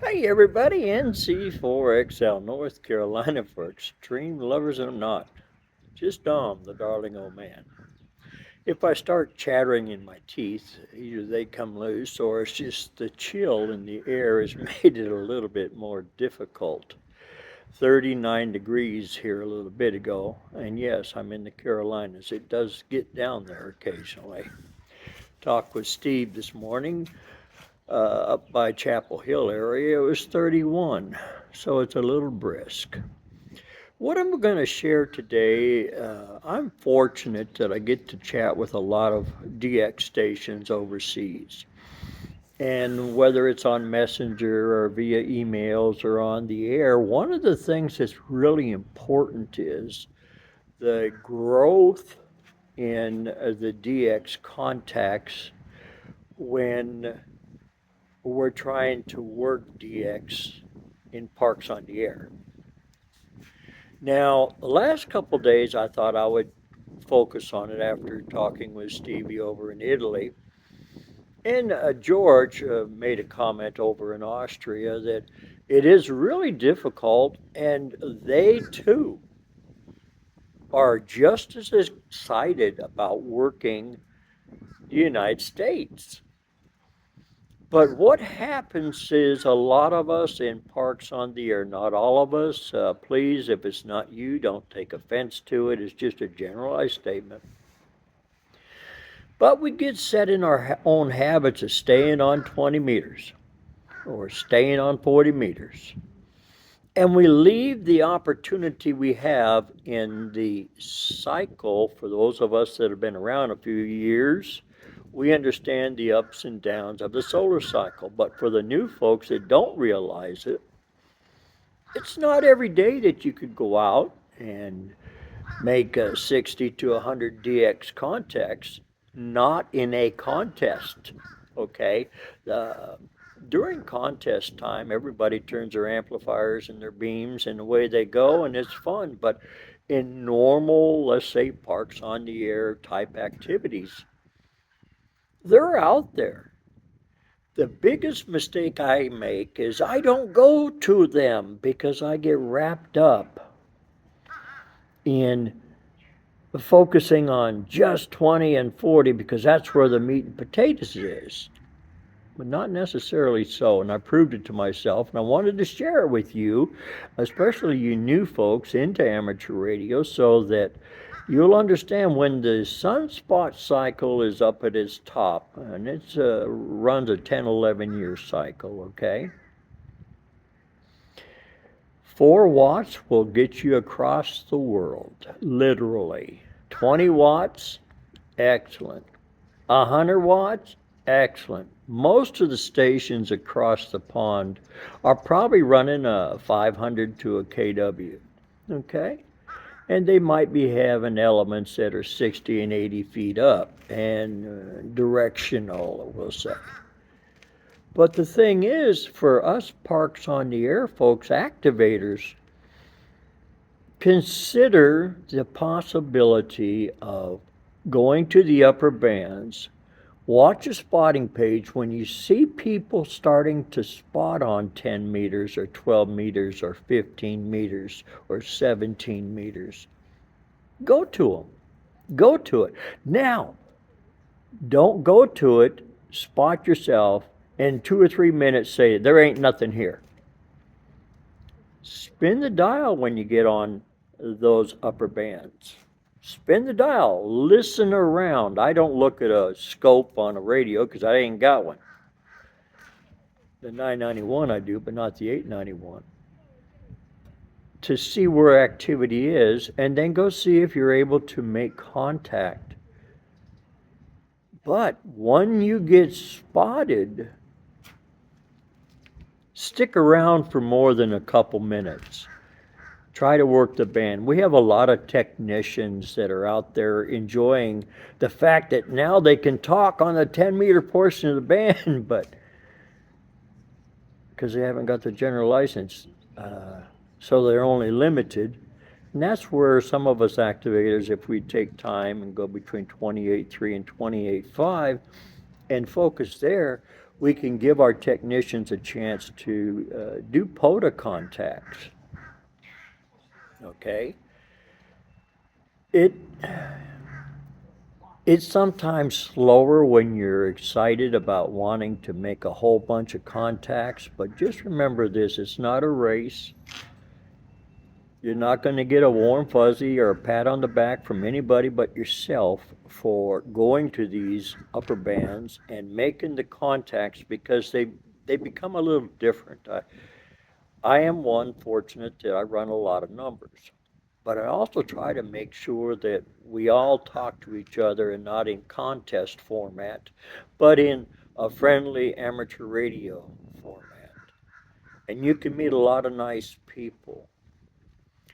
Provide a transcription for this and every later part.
Hey everybody, NC4XL, North Carolina for extreme lovers or not. Just Dom, the darling old man. If I start chattering in my teeth, either they come loose or it's just the chill in the air has made it a little bit more difficult. 39 degrees here a little bit ago, and yes, I'm in the Carolinas. It does get down there occasionally. Talked with Steve this morning up by Chapel Hill area, it was 31, so it's a little brisk. What I'm going to share today, I'm fortunate that I get to chat with a lot of DX stations overseas. And whether it's on Messenger or via emails or on the air, one of the things that's really important is the growth in the DX contacts when we're trying to work DX in Parks on the Air. Now, the last couple of days, I thought I would focus on it after talking with Stevie over in Italy. And George made a comment over in Austria that it is really difficult, and they too are just as excited about working the United States. But what happens is a lot of us in Parks on the Air, not all of us, please, if it's not you, don't take offense to it. It's just a generalized statement. But we get set in our own habits of staying on 20 meters or staying on 40 meters. And we leave the opportunity we have in the cycle for those of us that have been around a few years. We understand the ups and downs of the solar cycle, but for the new folks that don't realize it, it's not every day that you could go out and make 60 to 100 DX contacts, not in a contest. Okay? During contest time, everybody turns their amplifiers and their beams and away they go, and it's fun. But in normal, let's say, Parks on the Air type activities, they're out there. The biggest mistake I make is I don't go to them because I get wrapped up in focusing on just 20 and 40 because that's where the meat and potatoes is. But not necessarily so, and I proved it to myself, and I wanted to share it with you, especially you new folks into amateur radio, so that you'll understand when the sunspot cycle is up at its top, and it runs a 10, 11-year cycle, okay? 4 watts will get you across the world, literally. 20 watts, excellent. 100 watts, excellent. Most of the stations across the pond are probably running a 500 to a kW, okay? And they might be having elements that are 60 and 80 feet up and directional, we'll say. But the thing is, for us Parks on the Air folks, activators, consider the possibility of going to the upper bands. Watch a spotting page when you see people starting to spot on 10 meters or 12 meters or 15 meters or 17 meters. Go to them. Go to it. Now, don't go to it, spot yourself, and 2 or 3 minutes say, there ain't nothing here. Spin the dial when you get on those upper bands. Spin the dial, listen around. I don't look at a scope on a radio because I ain't got one. The 991 I do, but not the 891. To see where activity is, and then go see if you're able to make contact. But when you get spotted, stick around for more than a couple minutes. Try to work the band. We have a lot of technicians that are out there enjoying the fact that now they can talk on the 10-meter portion of the band, but because they haven't got the general license, so they're only limited. And that's where some of us activators, if we take time and go between 28.3 and 28.5 and focus there, we can give our technicians a chance to do POTA contacts. Okay? It It's sometimes slower when you're excited about wanting to make a whole bunch of contacts, but just remember this, it's not a race. You're not going to get a warm fuzzy or a pat on the back from anybody but yourself for going to these upper bands and making the contacts, because they become a little different. I am one fortunate that I run a lot of numbers. But I also try to make sure that we all talk to each other and not in contest format, but in a friendly amateur radio format. And you can meet a lot of nice people.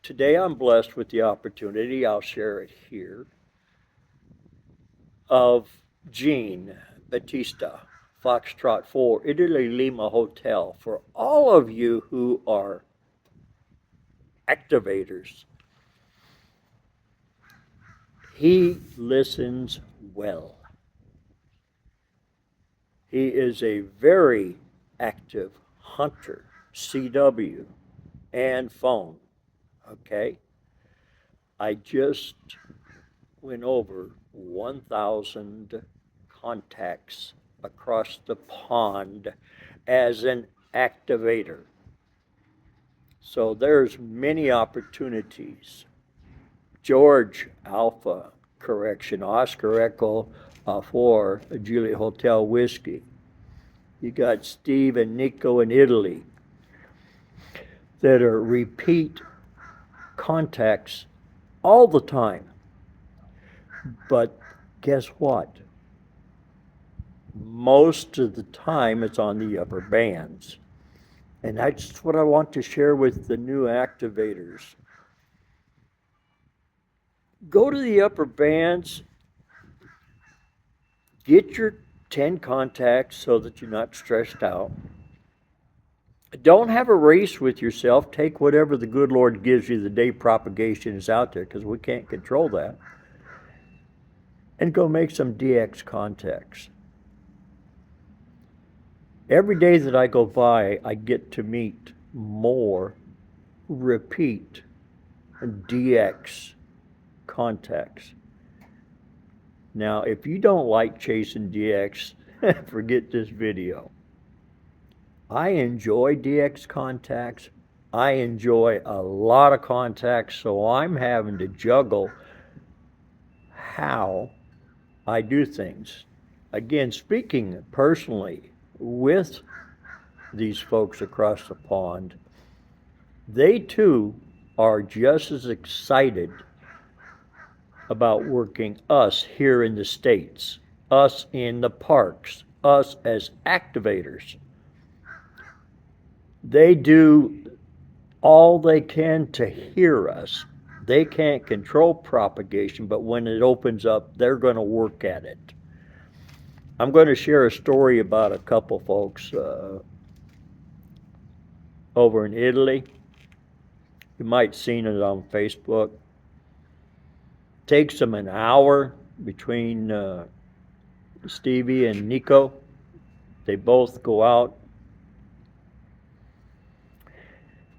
Today I'm blessed with the opportunity, I'll share it here, of Gene Batista, Foxtrot 4, Italy Lima Hotel. For all of you who are activators, he listens well. He is a very active hunter, CW, and phone. Okay? I just went over 1,000 contacts across the pond as an activator. So there's many opportunities. George Alpha, correction, Oscar Echo 4, Juliet Hotel Whiskey. You got Steve and Nico in Italy that are repeat contacts all the time. But guess what? Most of the time it's on the upper bands. And that's what I want to share with the new activators. Go to the upper bands, get your 10 contacts so that you're not stressed out. Don't have a race with yourself. Take whatever the good Lord gives you the day propagation is out there, because we can't control that. And go make some DX contacts. Every day that I go by, I get to meet more repeat DX contacts. Now, if you don't like chasing DX, forget this video. I enjoy DX contacts. I enjoy a lot of contacts, so I'm having to juggle how I do things. Again, speaking personally with these folks across the pond, they too are just as excited about working us here in the States, us in the parks, us as activators. They do all they can to hear us. They can't control propagation, but when it opens up, they're going to work at it. I'm going to share a story about a couple folks over in Italy. You might have seen it on Facebook. Takes them an hour between Stevie and Nico. They both go out.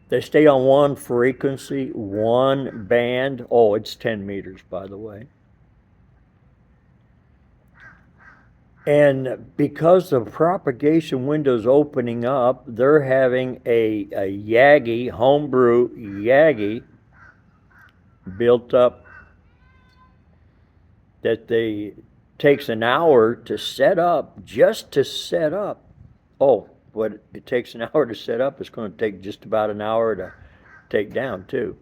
They stay on one frequency, one band. Oh, it's 10 meters, by the way. And because the propagation window's opening up, they're having a Yagi, homebrew Yagi, built up that takes an hour to set up, just to set up. Oh, what it takes an hour to set up, it's going to take just about an hour to take down too.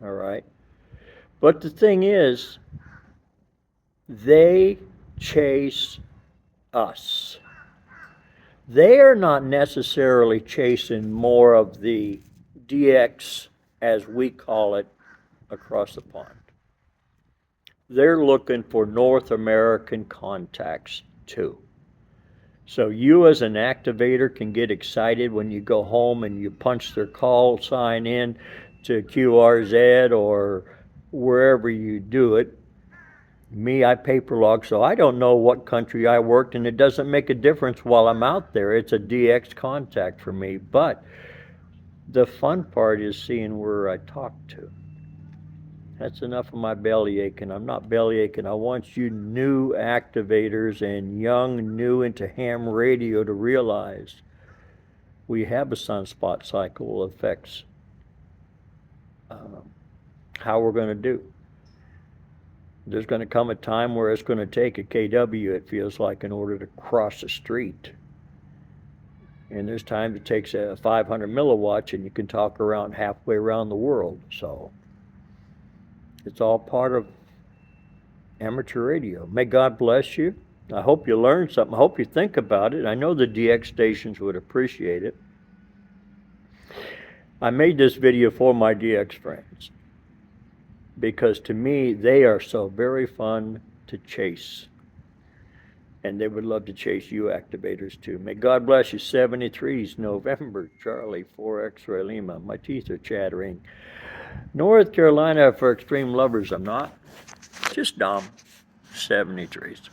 All right. But the thing is, they chase us. They are not necessarily chasing more of the DX, as we call it, across the pond. They're looking for North American contacts too. So you as an activator can get excited when you go home and you punch their call sign in to QRZ or wherever you do it, Me, I paper log, so I don't know what country I worked, and it doesn't make a difference while I'm out there. It's a DX contact for me. But the fun part is seeing where I talk to. That's enough of my belly aching. I'm not belly aching. I want you new activators and young, new into ham radio to realize we have a sunspot cycle affects how we're going to do. There's going to come a time where it's going to take a KW, it feels like, in order to cross the street. And there's times it takes a 500 milliwatts and you can talk around halfway around the world. So it's all part of amateur radio. May God bless you. I hope you learned something. I hope you think about it. I know the DX stations would appreciate it. I made this video for my DX friends because to me they are so very fun to chase, and they would love to chase you activators too. May God bless you. 73's November Charlie 4XL Lima. My teeth are chattering. North Carolina for extreme lovers. I'm not just dumb. 73's.